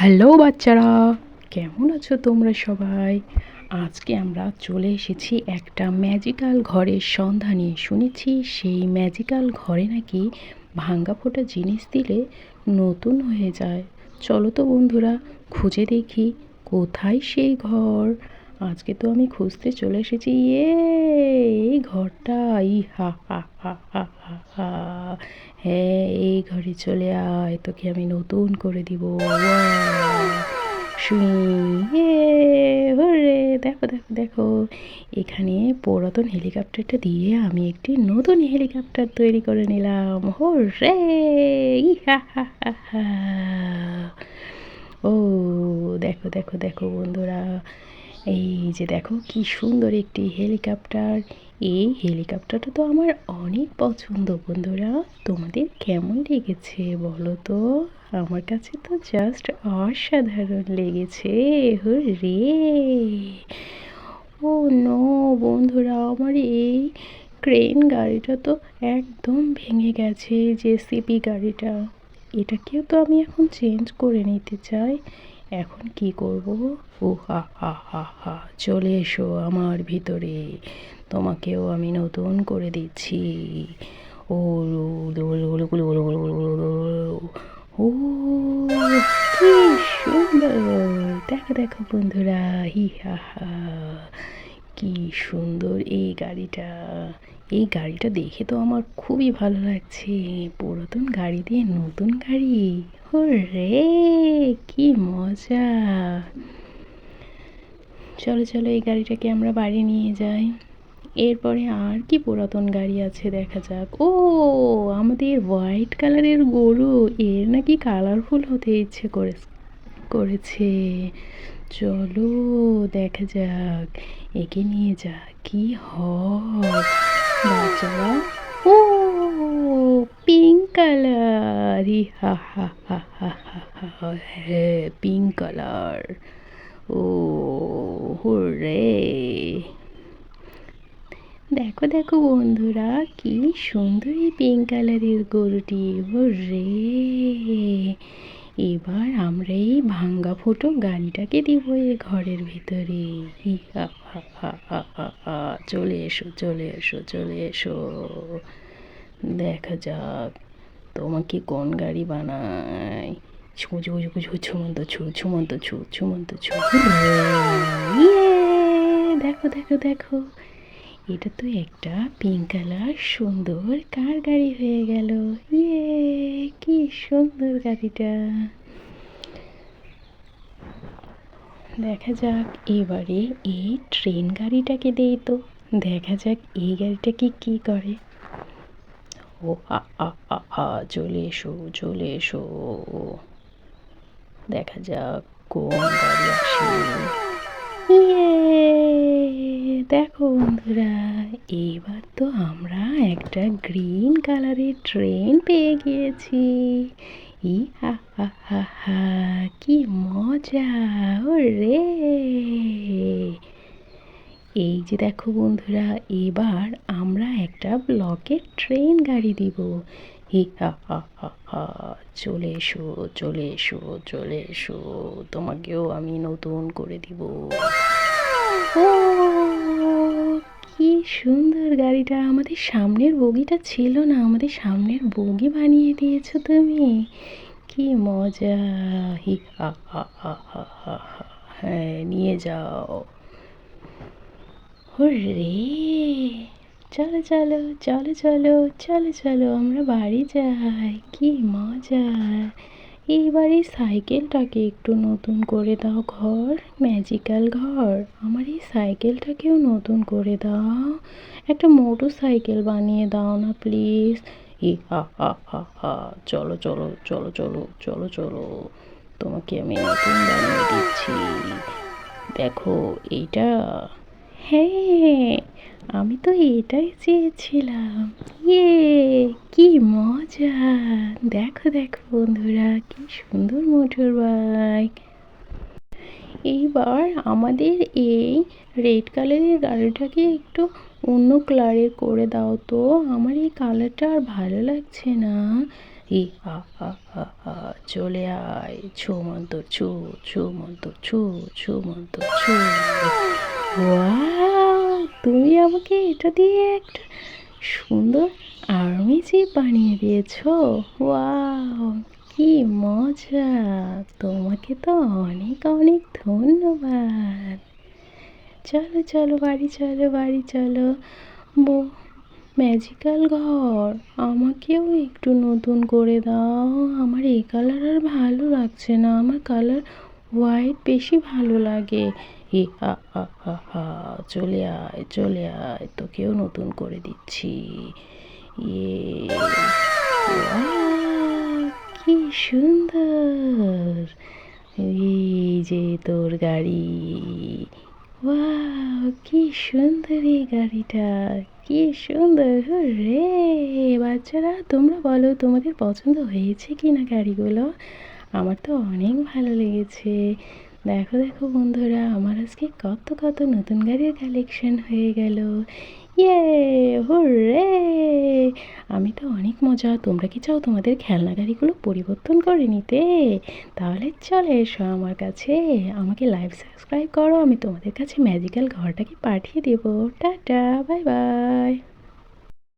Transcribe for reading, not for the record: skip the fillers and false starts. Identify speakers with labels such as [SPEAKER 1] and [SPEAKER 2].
[SPEAKER 1] Hello বাচ্চারা, কেমন আছো তোমরা সবাই? আজকে আমরা চলে এসেছি একটা ম্যাজিক্যাল ঘরের সন্ধানে। শুনেছি সেই ম্যাজিক্যাল ঘরে নাকি ভাঙা ফোটা জিনিস দিলে নতুন হয়ে যায়। চলো তো বন্ধুরা, খুঁজে দেখি কোথায় সেই ঘর। আজকে তো আমি খুঁজতে চলে এসেছি। এই ঘরটা, ই হা হা হা হা হা হা। হ্যাঁ, এই ঘরে চলে আয়, তোকে আমি নতুন করে দিব। হুররে, দেখো দেখো দেখো, এখানে পুরাতন হেলিকপ্টারটা দিয়ে আমি একটি নতুন হেলিকপ্টার তৈরি করে নিলাম। হুররে, ইহা হা হা হা। ও, দেখো দেখো দেখো বন্ধুরা, এই যে দেখো কি সুন্দর একটি হেলিকপ্টার। এই হেলিকপ্টারটা তো আমার অনেক পছন্দ বন্ধুরা। তোমাদের কেমন লেগেছে বলো তো? আমার কাছে তো জাস্ট অসাধারণ লেগেছে। হুররে! ও নো বন্ধুরা, আমার এই ক্রেন গাড়িটা তো একদম ভেঙে গেছে। জেসিবি গাড়িটা, এটাকেও তো আমি এখন চেঞ্জ করে নিতে চাই। এখন কি করব? ও হা হা হা হা, চলে এসো আমার ভিতরে, তোমাকেও আমি নতুন করে দিচ্ছি। ও ও, কি সুন্দর! দেখো দেখো বন্ধুরা, হি হা হা, কি সুন্দর এই গাড়িটা। এই গাড়িটা দেখে তো আমার খুবই ভালো লাগছে। পুরাতন গাড়ি দিয়ে নতুন গাড়ি, হুররে, কি মজা! চলো চলো, এই গাড়িটাকে আমরা বাড়ি নিয়ে যাই। এরপরে আর কি পুরাতন গাড়ি আছে দেখা যাক। ও, আমাদের হোয়াইট কালারের গরু, এর নাকি কালারফুল হতে ইচ্ছে করেছে। চলো দেখা যাক, একে নিয়ে যা, কি হয় বাচ্চারা। ও, পিঙ্ক কালার, হা হা হা হা হা হা, হ্যাঁ পিঙ্ক কালার। ও হুররে! দেখো দেখো বন্ধুরা, কি সুন্দর এই পিঙ্ক কালারের গরুটি। হুররে! এবার আমরা এই ভাঙ্গা ফোটো গাড়িটাকে দিব এই ঘরের ভিতরে। হি হা হা হা হা হা হা। চলে এসো চলে এসো চলে এসো, দেখা যাক তোমাকে কোন গাড়ি বানায়। ছু ছু ছু ছু, ছুমন্ত ছু ছুমন্ত ছু ছুমন্ত ছু। ইয়ে, দেখো দেখো দেখো, এটা তো একটা পিঙ্ক কালার সুন্দর কার গাড়ি হয়ে গেল। ইয়ে, কি সুন্দর গাড়িটা। দেখা যাক এবারে এই ট্রেন গাড়িটাকে দেই তো, দেখা যাক এই গাড়িটা কি করে। ও হা হা হা হা, চলে এসো চলে এসো, দেখা যাক কোন গাড়ি আসে। ইয়ে, দেখো বন্ধুরা, এইবার তো আমরা একটা গ্রিন কালারের ট্রেন পেয়ে গিয়েছি। ই হা হা হা হা, কি মজা! ওরে, এই যে দেখো বন্ধুরা, এবার আমরা একটা ব্লকের ট্রেন গাড়ি দিব। হি হা হা হা হা, চলে এসো চলে এসো চলে এসো, তোমাকেও আমি নতুন করে দিব। ও, কি সুন্দর গাড়িটা! আমাদের সামনের বগিটা ছিল না, আমাদের সামনের বগি বানিয়ে দিয়েছো তুমি। কি মজা! হি হা হা হা হা হা হা। হ্যাঁ, নিয়ে যাও। হুররে! চলো চলো চলো চলো চলো চলো, আমরা বাড়ি যাই। কি মজা! এইবার এই সাইকেলটাকে একটু নতুন করে দাও ঘর, ম্যাজিক্যাল ঘর। আমার এই সাইকেলটাকেও নতুন করে দাও, একটা মোটর সাইকেল বানিয়ে দাও না প্লিজ। ই হা হা হা হা, চলো চলো চলো চলো চলো চলো, তোমাকে আমি নতুন বানিয়ে দিচ্ছি। দেখো এইটা, হ্যাঁ, আমি তো এটাই চেয়েছিলাম। ইয়ে, কি মজা! দেখো দেখো বন্ধুরা, কি সুন্দর মোটর বাইক। এইবার আমাদের এই রেড কালারের গাড়িটাকে একটু অন্য কালারের করে দাও তো, আমার এই কালারটা আর ভালো লাগছে না। ই আ আ আ আ চলে আয় ছু মন্তর ছু ছু মন্তর ছু ছু মন্তর ছু। ওয়াও, তুমি আমাকে এটা দিয়ে একটা সুন্দর আর্মি জিপ বানিয়ে দিয়েছো। ওয়াও, কি মজা! তোমাকে তো অনেক অনেক ধন্যবাদ। চলো চলো বাড়ি চলো, বাড়ি চলো। বো, ম্যাজিক্যাল ঘর, আমাকেও একটু নতুন করে দাও। আমার এই কালার আর ভালো লাগছে না, আমার কালার হোয়াইট বেশি ভালো লাগে। ই আ আ আ আ চলে আয় চলে আয়, তোকেও নতুন করে দিচ্ছি। ইয়ে, ওয়াও, কি সুন্দর! এই যে তোর গাড়ি। ওয়াও, কি সুন্দর এই গাড়িটা, কি সুন্দর! রে বাচ্চারা, তোমরা বলো তোমাদের পছন্দ হয়েছে কি না গাড়িগুলো? আমার তো অনেক ভালো লেগেছে। দেখো দেখো বন্ধুরা, আমার আজকে কত কত নতুন গাড়ির কালেকশন হয়ে গেল। ইয়ে, হুররে! আমি তো অনেক মজা। তোমরা কি চাও তোমাদের খেলনা গাড়িগুলো পরিবর্তন করে নিতে? তাহলে চলে এসো আমার কাছে, আমাকে লাইভ সাবস্ক্রাইব করো, আমি তোমাদের কাছে ম্যাজিক্যাল ঘরটাকে পাঠিয়ে দেবো। Tata, bye bye.